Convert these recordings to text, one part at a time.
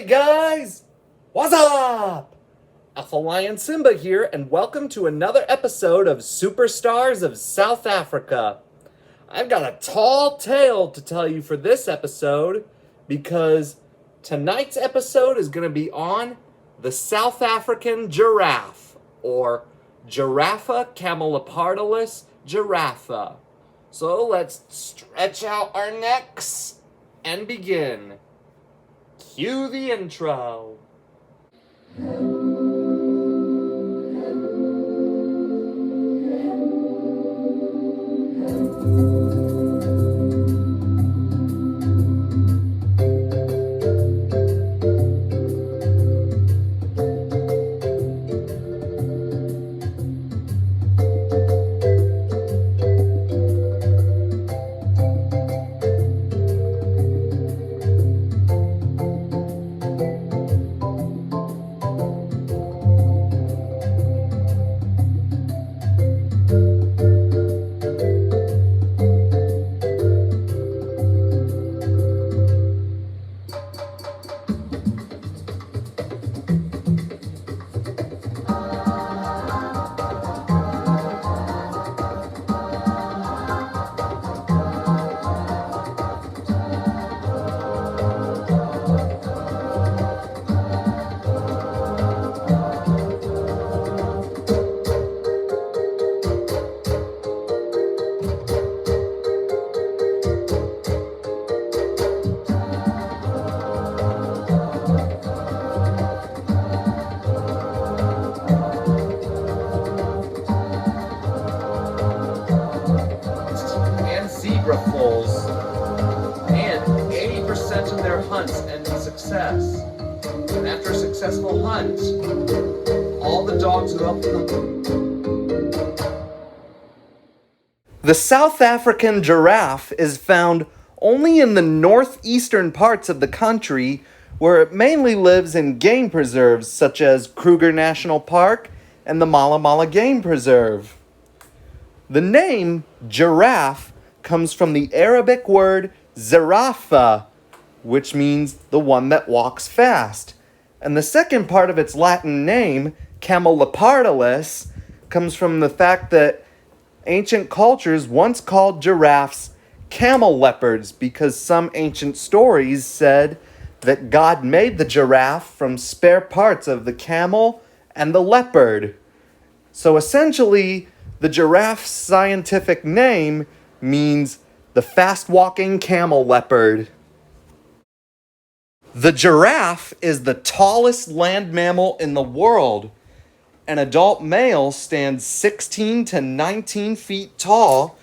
Hey guys! What's up? Alpha Lion Simba here, and welcome to another episode of Superstars of South Africa. I've got a tall tale to tell you for this episode because tonight's episode is going to be on the South African giraffe, or Giraffe camelopardalis giraffe. So let's stretch out our necks and begin. Cue the intro. And zebra foals, and 80% of their hunts end in success. And after a successful hunt, all the dogs who helped them. The South African giraffe is found only in the northeastern parts of the country, where it mainly lives in game preserves such as Kruger National Park and the Mala Mala Game Preserve. The name giraffe comes from the Arabic word zarafa, which means the one that walks fast. And the second part of its Latin name, camelopardalis, comes from the fact that ancient cultures once called giraffes camel leopards because some ancient stories said that God made the giraffe from spare parts of the camel and the leopard. So essentially, the giraffe's scientific name means the fast-walking camel leopard. The giraffe is the tallest land mammal in the world. An adult male stands 16 to 19 feet tall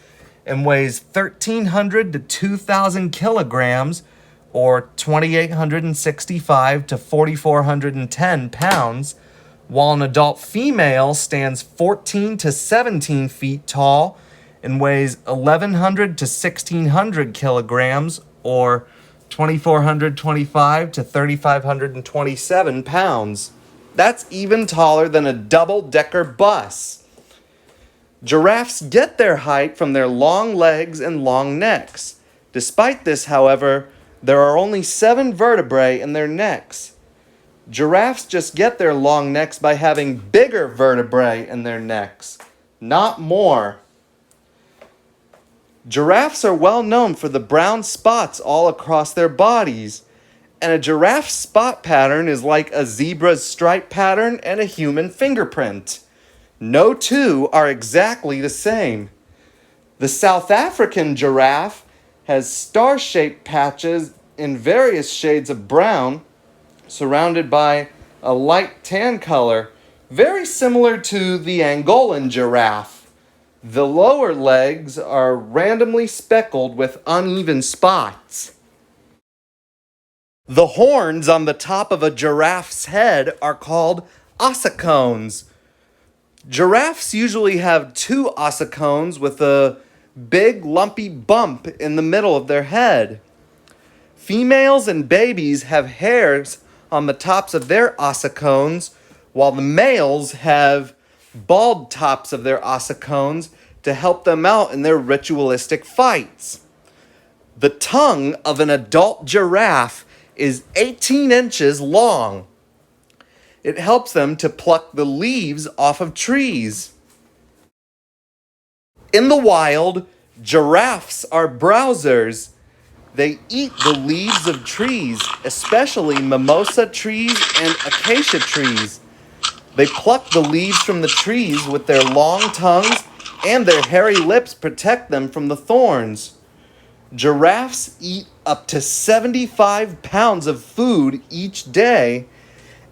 and weighs 1,300 to 2,000 kilograms, or 2,865 to 4,410 pounds, while an adult female stands 14 to 17 feet tall and weighs 1,100 to 1,600 kilograms, or 2,425 to 3,527 pounds. That's even taller than a double-decker bus. Giraffes get their height from their long legs and long necks. Despite this, however, there are only 7 vertebrae in their necks. Giraffes just get their long necks by having bigger vertebrae in their necks, not more. Giraffes are well known for the brown spots all across their bodies, and a giraffe's spot pattern is like a zebra's stripe pattern and a human fingerprint. No two are exactly the same. The South African giraffe has star-shaped patches in various shades of brown, surrounded by a light tan color, very similar to the Angolan giraffe. The lower legs are randomly speckled with uneven spots. The horns on the top of a giraffe's head are called ossicones. Giraffes usually have 2 ossicones with a big lumpy bump in the middle of their head. Females and babies have hairs on the tops of their ossicones, while the males have bald tops of their ossicones to help them out in their ritualistic fights. The tongue of an adult giraffe is 18 inches long. It helps them to pluck the leaves off of trees. In the wild, giraffes are browsers. They eat the leaves of trees, especially mimosa trees and acacia trees. They pluck the leaves from the trees with their long tongues, and their hairy lips protect them from the thorns. Giraffes eat up to 75 pounds of food each day,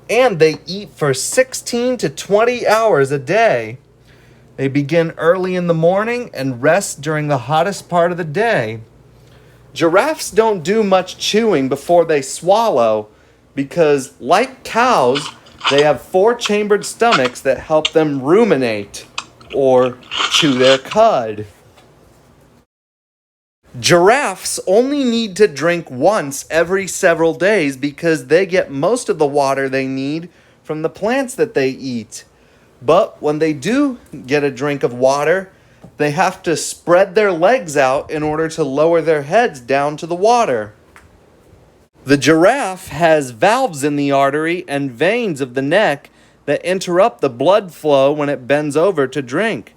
and they eat for 16 to 20 hours a day. They begin early in the morning and rest during the hottest part of the day. Giraffes don't do much chewing before they swallow because, like cows, they have four-chambered stomachs that help them ruminate or chew their cud. Giraffes only need to drink once every several days because they get most of the water they need from the plants that they eat. But when they do get a drink of water, they have to spread their legs out in order to lower their heads down to the water. The giraffe has valves in the artery and veins of the neck that interrupt the blood flow when it bends over to drink.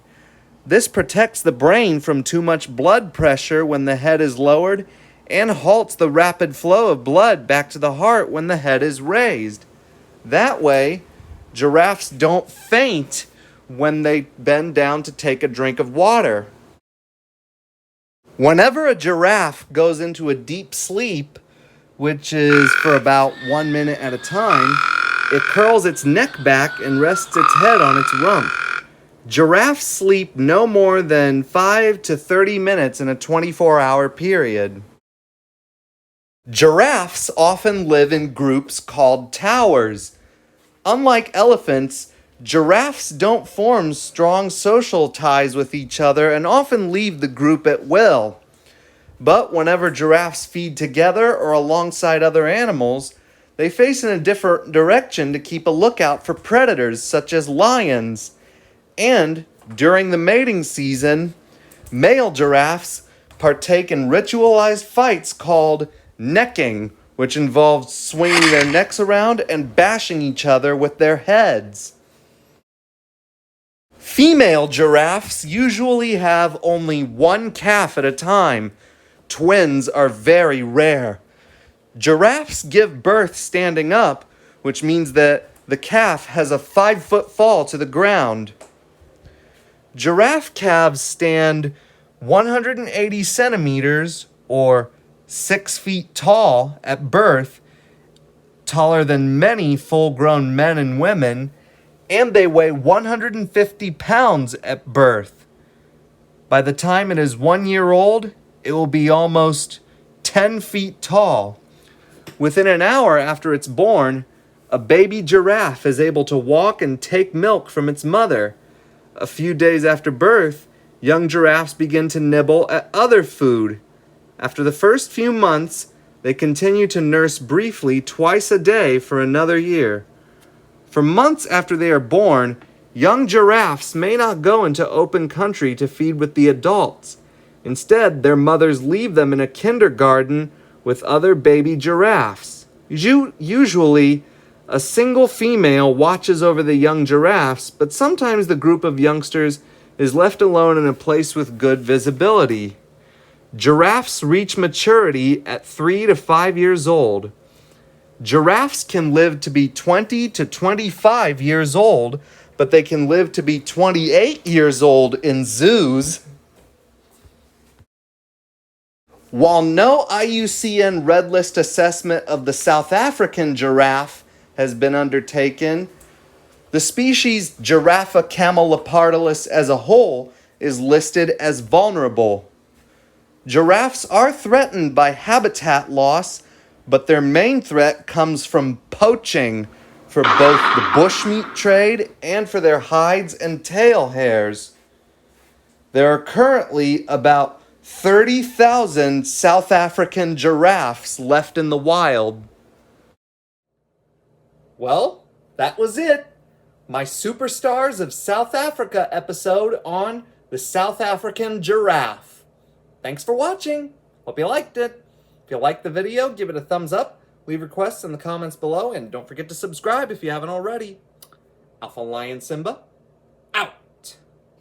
This protects the brain from too much blood pressure when the head is lowered and halts the rapid flow of blood back to the heart when the head is raised. That way, giraffes don't faint when they bend down to take a drink of water. Whenever a giraffe goes into a deep sleep, which is for about 1 minute at a time, it curls its neck back and rests its head on its rump. Giraffes sleep no more than 5 to 30 minutes in a 24-hour period. Giraffes often live in groups called towers. Unlike elephants, giraffes don't form strong social ties with each other and often leave the group at will. But whenever giraffes feed together or alongside other animals, they face in a different direction to keep a lookout for predators such as lions. And during the mating season, male giraffes partake in ritualized fights called necking, which involves swinging their necks around and bashing each other with their heads. Female giraffes usually have only one calf at a time. Twins are very rare. Giraffes give birth standing up, which means that the calf has a 5-foot fall to the ground. Giraffe calves stand 180 centimeters or 6 feet tall at birth, taller than many full-grown men and women, and they weigh 150 pounds at birth. By the time it is 1 year old, it will be almost 10 feet tall. Within an hour after it's born, a baby giraffe is able to walk and take milk from its mother. A few days after birth, young giraffes begin to nibble at other food. After the first few months, they continue to nurse briefly twice a day for another year. For months after they are born, young giraffes may not go into open country to feed with the adults. Instead, their mothers leave them in a kindergarten with other baby giraffes. Usually, a single female watches over the young giraffes, but sometimes the group of youngsters is left alone in a place with good visibility. Giraffes reach maturity at 3 to 5 years old. Giraffes can live to be 20 to 25 years old, but they can live to be 28 years old in zoos. While no IUCN Red List assessment of the South African giraffe has been undertaken, the species Giraffe camelopardalis as a whole is listed as vulnerable. Giraffes are threatened by habitat loss, but their main threat comes from poaching for both the bushmeat trade and for their hides and tail hairs. There are currently about 30,000 South African giraffes left in the wild. Well, that was it. My Superstars of South Africa episode on the South African giraffe. Thanks for watching. Hope you liked it. If you liked the video, give it a thumbs up. Leave requests in the comments below, and don't forget to subscribe if you haven't already. Alpha Lion Simba,